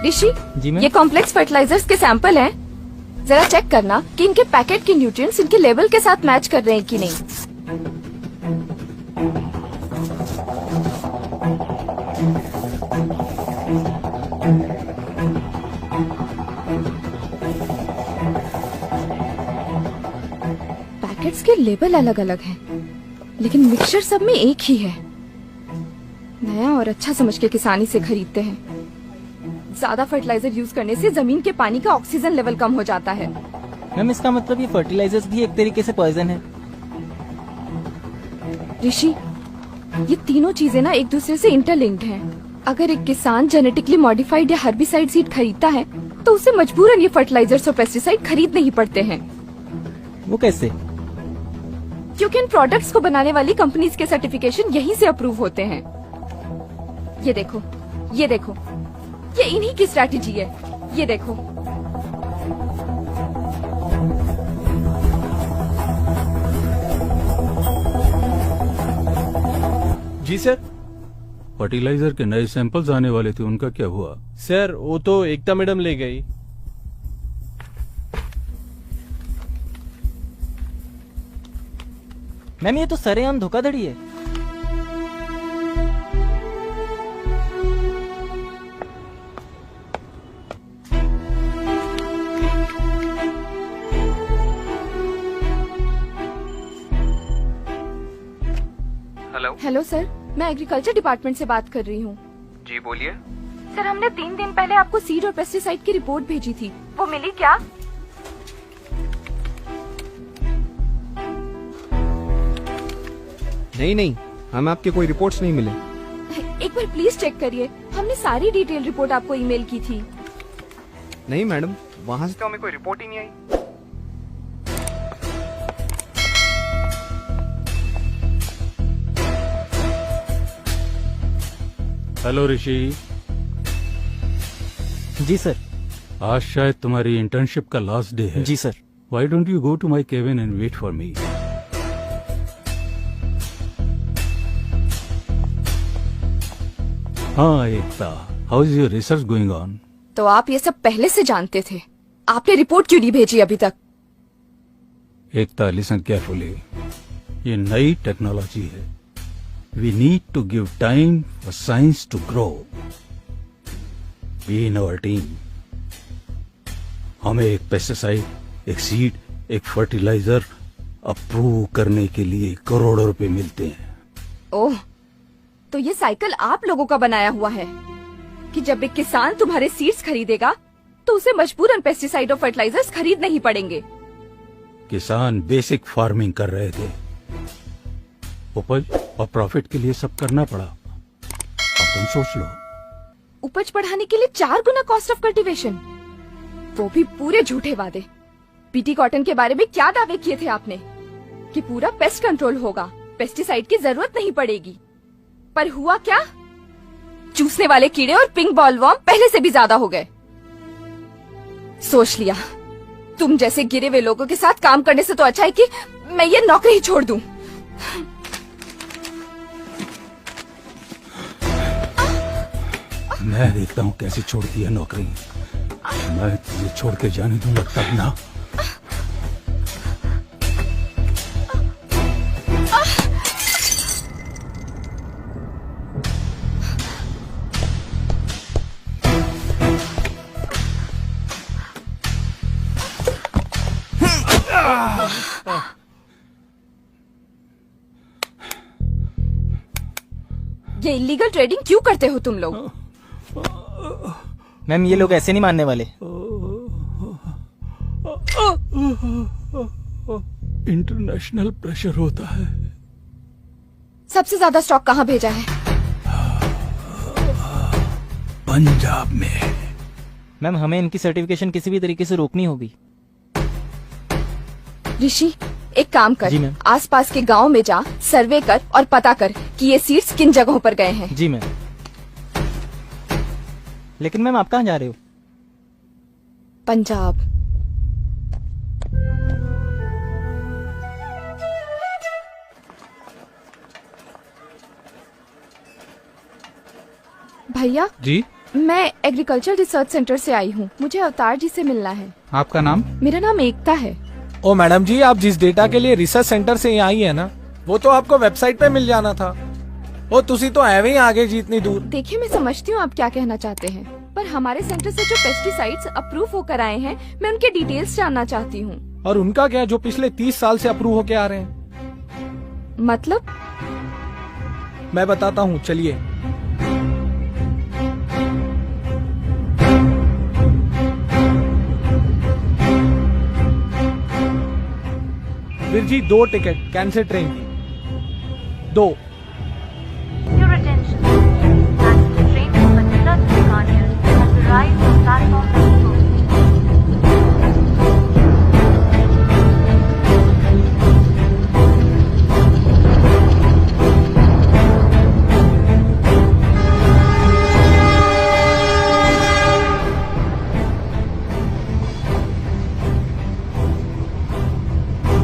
ऋषि, जी ma'am. ये complex fertilisers के sample हैं। जरा चेक करना कि इनके पैकेट के न्यूट्रिएंट्स इनके लेवल के साथ मैच कर रहे हैं कि नहीं। पैकेट्स के लेबल अलग अलग हैं, लेकिन मिक्सचर सब में एक ही है। नया और अच्छा समझ के किसानी से खरीदते हैं। ज्यादा फर्टिलाइजर यूज करने से जमीन के पानी का ऑक्सीजन लेवल कम हो जाता है। मैम इसका मतलब ये फर्टिलाइजर्स भी एक तरीके से पॉइजन है। ऋषि, ये तीनों चीजें ना एक दूसरे से इंटरलिंक्ड हैं। अगर एक किसान जेनेटिकली मॉडिफाइड या हर्बिसाइड सीड खरीदता है तो उसे मजबूरन ये फर्टिलाइजर्स और पेस्टिसाइड खरीदने ही पड़ते हैं, वो कैसे? क्योंकि इन प्रोडक्ट्स को बनाने वाली कंपनीज के सर्टिफिकेशन यहीं से अप्रूव होते हैं। ये देखो, ये देखो, ये इन्हीं की स्ट्रैटेजी है। ये देखो, जी सर। फर्टिलाइजर के नए सैंपल्स आने वाले थे, उनका क्या हुआ? सर वो तो एकता मैडम ले गई। मैम ये तो सरेआम धोखाधड़ी है। हेलो सर, मैं एग्रीकल्चर डिपार्टमेंट से बात कर रही हूँ। जी बोलिए। सर, हमने 3 दिन पहले आपको सीड और पेस्टिसाइड की रिपोर्ट भेजी थी, वो मिली क्या? नहीं, हमें आपके कोई रिपोर्ट्स नहीं मिले। एक बार प्लीज चेक करिए, हमने सारी डिटेल रिपोर्ट आपको ईमेल की थी। नहीं मैडम, वहाँ से तो हमें कोई रिपोर्ट ही नहीं आई। हेलो ऋषि, जी सर। आज शायद तुम्हारी इंटर्नशिप का लास्ट डे है। जी sir. Why don't you go to my cabin and wait for me? हाँ Ekta, how is your research going on? तो आप ये सब पहले से जानते थे, आपने रिपोर्ट क्यों नहीं भेजी अभी तक? एकता, लिसन केयरफुली, ये नई टेक्नोलॉजी है। We need to give time for science to grow. Be in our team. हमें एक पेस्टिसाइड, एक सीड, एक फर्टिलाइजर अप्रूव करने के लिए करोड़ों रुपए मिलते हैं। ओह, तो ये साइकिल आप लोगों का बनाया हुआ है कि जब एक किसान तुम्हारे सीड्स खरीदेगा तो उसे मजबूरन पेस्टिसाइड और फर्टिलाइजर्स खरीदने ही पड़ेंगे। किसान बेसिक फार्मिंग कर रहे थे, उपज और प्रॉफिट के लिए सब करना पड़ा। अब तुम सोच लो। उपज बढ़ाने के लिए 4 गुना कॉस्ट ऑफ कल्टीवेशन, वो भी पूरे झूठे वादे। पीटी कॉटन के बारे में क्या दावे किए थे आपने कि पूरा पेस्ट कंट्रोल होगा, पेस्टिसाइड की जरूरत नहीं पड़ेगी, पर हुआ क्या? चूसने वाले कीड़े और पिंक बॉलवर्म पहले से भी ज्यादा हो गए। सोच लिया, तुम जैसे गिरे हुए लोगों के साथ काम करने से तो अच्छा है कि मैं ये नौकरी ही छोड़ दूं। मैं देखता हूँ कैसे छोड़ती है नौकरी। मैं तुझे छोड़ के जाने दूंगा तब ना। ये इलीगल ट्रेडिंग क्यों करते हो तुम लोग? मैम ये लोग ऐसे नहीं मानने वाले। इंटरनेशनल प्रेशर होता है। सबसे ज्यादा स्टॉक कहाँ भेजा है? पंजाब में। मैम हमें इनकी सर्टिफिकेशन किसी भी तरीके से रोकनी होगी। ऋषि, एक काम कर, जी मैम। आसपास के गांव में जा, सर्वे कर और पता कर कि ये सीड्स किन जगहों पर गए हैं। जी मैम। लेकिन मैम आप कहाँ जा रहे हो? पंजाब। भैया, जी, मैं एग्रीकल्चर रिसर्च सेंटर से आई हूँ, मुझे अवतार जी से मिलना है। आपका नाम? मेरा नाम एकता है। ओ मैडम जी, आप जिस डेटा के लिए रिसर्च सेंटर से यहाँ आई है ना, वो तो आपको वेबसाइट पे मिल जाना था। ओ तुसी तो एवे ही आगे जी इतनी दूर। देखिए, मैं समझती हूँ आप क्या कहना चाहते हैं, पर हमारे सेंटर से जो पेस्टिसाइड्स अप्रूव होकर आए हैं, मैं उनके डिटेल्स जानना चाहती हूँ। और उनका क्या, जो पिछले 30 साल से अप्रूव होके आ रहे हैं? मतलब? मैं बताता हूँ, चलिए। Veer ji 2 ticket cancel train की, 2। Your attention. Passenger train number 30 Bikaner has arrived on platform number 4.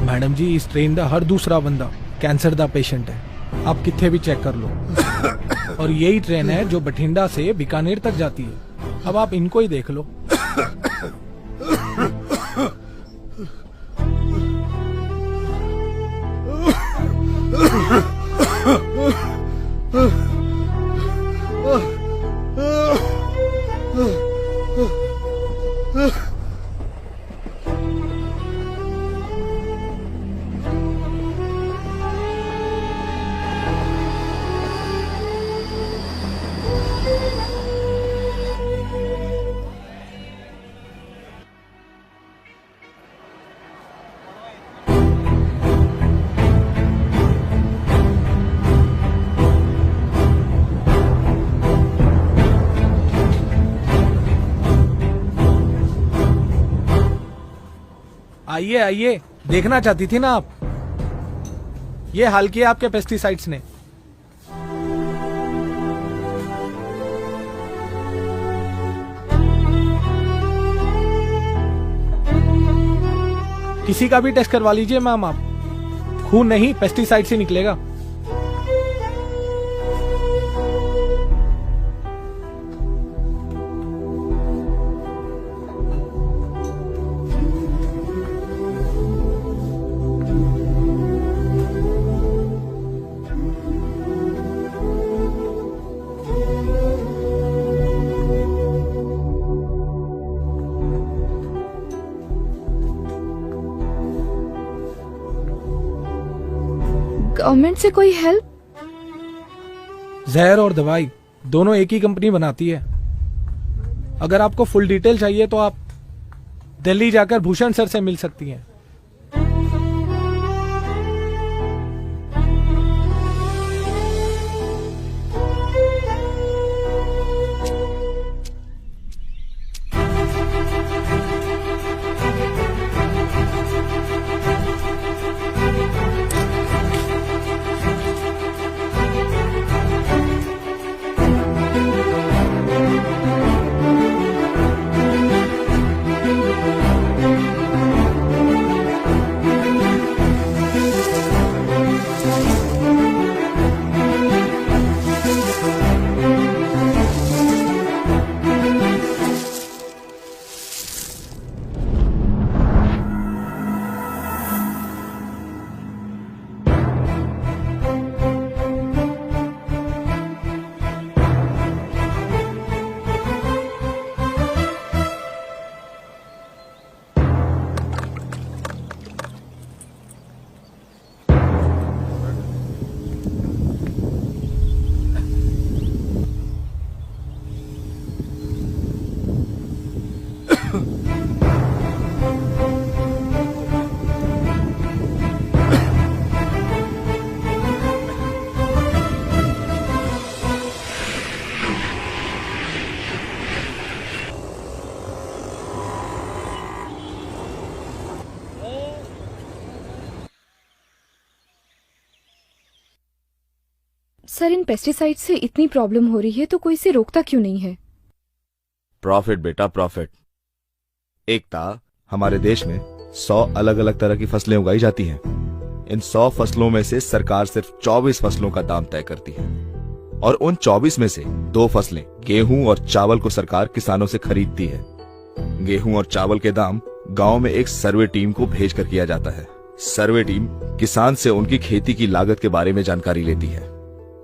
Madam जी, इस ट्रेन का हर दूसरा बंदा कैंसर का पेशेंट है, आप किथे भी चेक कर लो। और यही ट्रेन है जो बठिंडा से बीकानेर तक जाती है। अब आप इनको ही देख लो। आइए आइए, देखना चाहती थी ना आप, ये हाल किया आपके पेस्टिसाइड्स ने। किसी का भी टेस्ट करवा लीजिए मैम आप, खून नहीं पेस्टिसाइड से निकलेगा। गवर्नमेंट से कोई हेल्प? जहर और दवाई दोनों एक ही कंपनी बनाती है। अगर आपको फुल डिटेल चाहिए तो आप दिल्ली जाकर भूषण सर से मिल सकती हैं। सर, इन पेस्टिसाइड से इतनी प्रॉब्लम हो रही है तो कोई इसे रोकता क्यों नहीं है? प्रॉफिट बेटा, प्रॉफिट। एकता, हमारे देश में 100 अलग अलग तरह की फसलें उगाई जाती हैं। इन 100 फसलों में से सरकार सिर्फ 24 फसलों का दाम तय करती है। और उन 24 में से 2 फसलें गेहूं और चावल को सरकार किसानों से खरीदती है। गेहूं और चावल के दाम गांव में एक सर्वे टीम को भेजकर किया जाता है। सर्वे टीम किसान से उनकी खेती की लागत के बारे में जानकारी लेती है।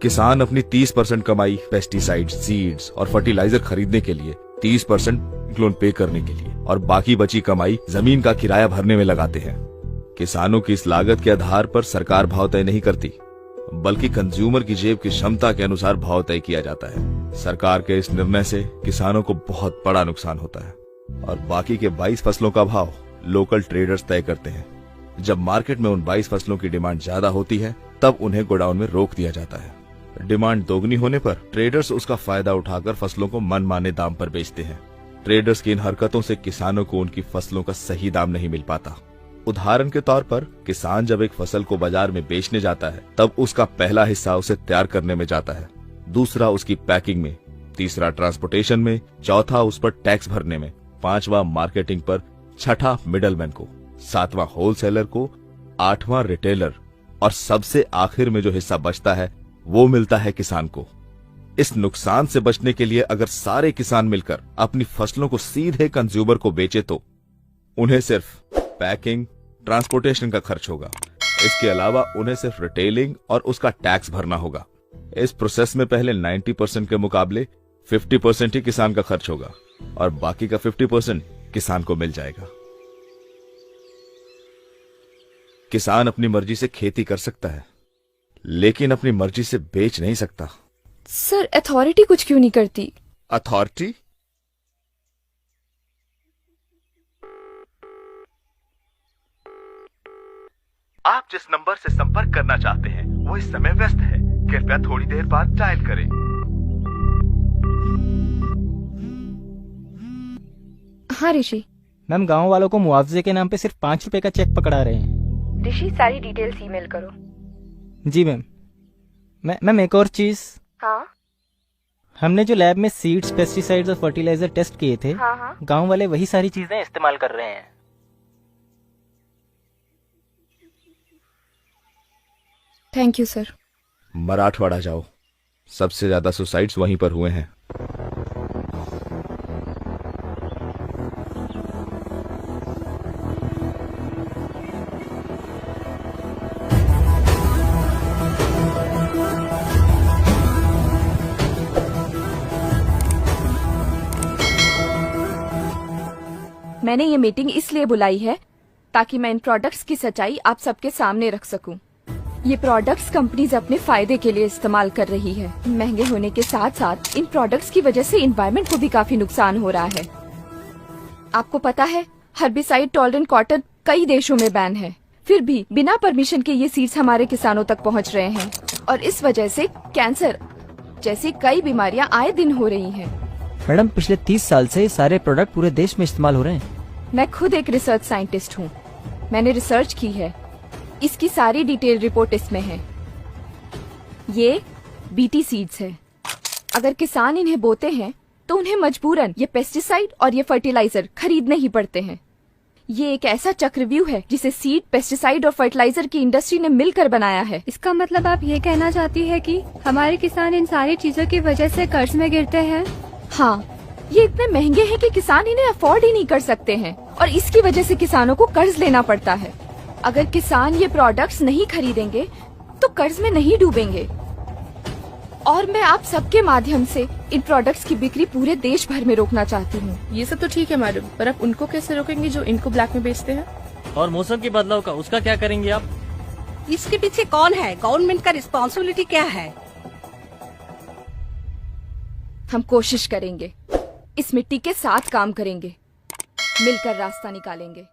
किसान अपनी 30% कमाई पेस्टिसाइड्स, सीड्स और फर्टिलाइजर खरीदने के लिए, 30% लोन पे करने के लिए और बाकी बची कमाई जमीन का किराया भरने में लगाते हैं। किसानों की इस लागत के आधार पर सरकार भाव तय नहीं करती, बल्कि कंज्यूमर की जेब की क्षमता के अनुसार भाव तय किया जाता है। सरकार के इस निर्णय से किसानों को बहुत बड़ा नुकसान होता है और बाकी के 22 फसलों का भाव लोकल ट्रेडर्स तय करते हैं। जब मार्केट में उन 22 फसलों की डिमांड ज्यादा होती है, तब उन्हें गोडाउन में रोक दिया जाता है। डिमांड दोगुनी होने पर ट्रेडर्स उसका फायदा उठाकर फसलों को मनमाने दाम पर बेचते हैं। ट्रेडर्स की इन हरकतों से किसानों को उनकी फसलों का सही दाम नहीं मिल पाता। उदाहरण के तौर पर किसान जब एक फसल को बाजार में बेचने जाता है, तब उसका पहला हिस्सा उसे तैयार करने में जाता है, दूसरा उसकी पैकिंग में, तीसरा ट्रांसपोर्टेशन में, चौथा उस पर टैक्स भरने में, पांचवा मार्केटिंग पर, छठा मिडलमैन को, सातवां होलसेलर को, आठवां रिटेलर और सबसे आखिर में जो हिस्सा बचता है वो मिलता है किसान को। इस नुकसान से बचने के लिए अगर सारे किसान मिलकर अपनी फसलों को सीधे कंज्यूमर को बेचे तो उन्हें सिर्फ पैकिंग, ट्रांसपोर्टेशन का खर्च होगा। इसके अलावा उन्हें सिर्फ रिटेलिंग और उसका टैक्स भरना होगा। इस प्रोसेस में पहले 90% के मुकाबले 50% ही किसान का खर्च होगा और बाकी का 50% किसान को मिल जाएगा। किसान अपनी मर्जी से खेती कर सकता है, लेकिन अपनी मर्जी से बेच नहीं सकता। सर, अथॉरिटी कुछ क्यों नहीं करती? अथॉरिटी? आप जिस नंबर से संपर्क करना चाहते हैं वो इस समय व्यस्त है। कृपया थोड़ी देर बाद डायल करें। हाँ ऋषि। मैम, गांव वालों को मुआवजे के नाम पे सिर्फ 5 रुपए का चेक पकड़ा रहे हैं। ऋषि, सारी डिटेल्स ईमेल करो। जी मैम। मैम, एक और चीज। हाँ हमने जो लैब में सीड्स, पेस्टिसाइड्स और फर्टिलाइजर टेस्ट किए थे, हाँ। गांव वाले वही सारी चीजें इस्तेमाल कर रहे हैं। Thank you sir. मराठवाड़ा जाओ, सबसे ज्यादा सुसाइड्स वहीं पर हुए हैं। मैंने ये मीटिंग इसलिए बुलाई है ताकि मैं इन प्रोडक्ट्स की सच्चाई आप सबके सामने रख सकूं। ये प्रोडक्ट्स कंपनीज अपने फायदे के लिए इस्तेमाल कर रही है। महंगे होने के साथ साथ इन प्रोडक्ट्स की वजह से एनवायरनमेंट को भी काफी नुकसान हो रहा है। आपको पता है, हर्बिसाइड टॉलरेंट कॉटन कई देशों में बैन है, फिर भी बिना परमिशन के ये सीड्स हमारे किसानों तक पहुंच रहे हैं और इस वजह से कैंसर जैसी कई बीमारियां आए दिन हो रही हैं। मैडम, पिछले 30 साल से ये सारे प्रोडक्ट पूरे देश में इस्तेमाल हो रहे हैं। मैं खुद एक रिसर्च साइंटिस्ट हूँ। मैंने रिसर्च की है। इसकी सारी डिटेल रिपोर्ट इसमें है। ये बीटी सीड्स है। अगर किसान इन्हें बोते हैं तो उन्हें मजबूरन ये पेस्टिसाइड और ये फर्टिलाइजर खरीदने ही पड़ते हैं। ये एक ऐसा चक्रव्यूह है जिसे सीड, पेस्टिसाइड और फर्टिलाइजर की इंडस्ट्री ने मिलकर बनाया है। इसका मतलब आप ये कहना चाहती है कि हमारे किसान इन सारी चीजों की वजह से कर्ज में गिरते हैं? हाँ, ये इतने महंगे हैं कि किसान इन्हें अफोर्ड ही नहीं कर सकते हैं और इसकी वजह से किसानों को कर्ज लेना पड़ता है। अगर किसान ये प्रोडक्ट्स नहीं खरीदेंगे तो कर्ज में नहीं डूबेंगे। और मैं आप सबके माध्यम से इन प्रोडक्ट्स की बिक्री पूरे देश भर में रोकना चाहती हूँ। ये सब तो ठीक है मैडम, पर आप उनको कैसे रोकेंगे जो इनको ब्लैक में बेचते हैं? और मौसम के बदलाव का उसका क्या करेंगे आप? इसके पीछे कौन है? गवर्नमेंट का रिस्पॉन्सिबिलिटी क्या है? हम कोशिश करेंगे, इस मिट्टी के साथ काम करेंगे, मिलकर रास्ता निकालेंगे।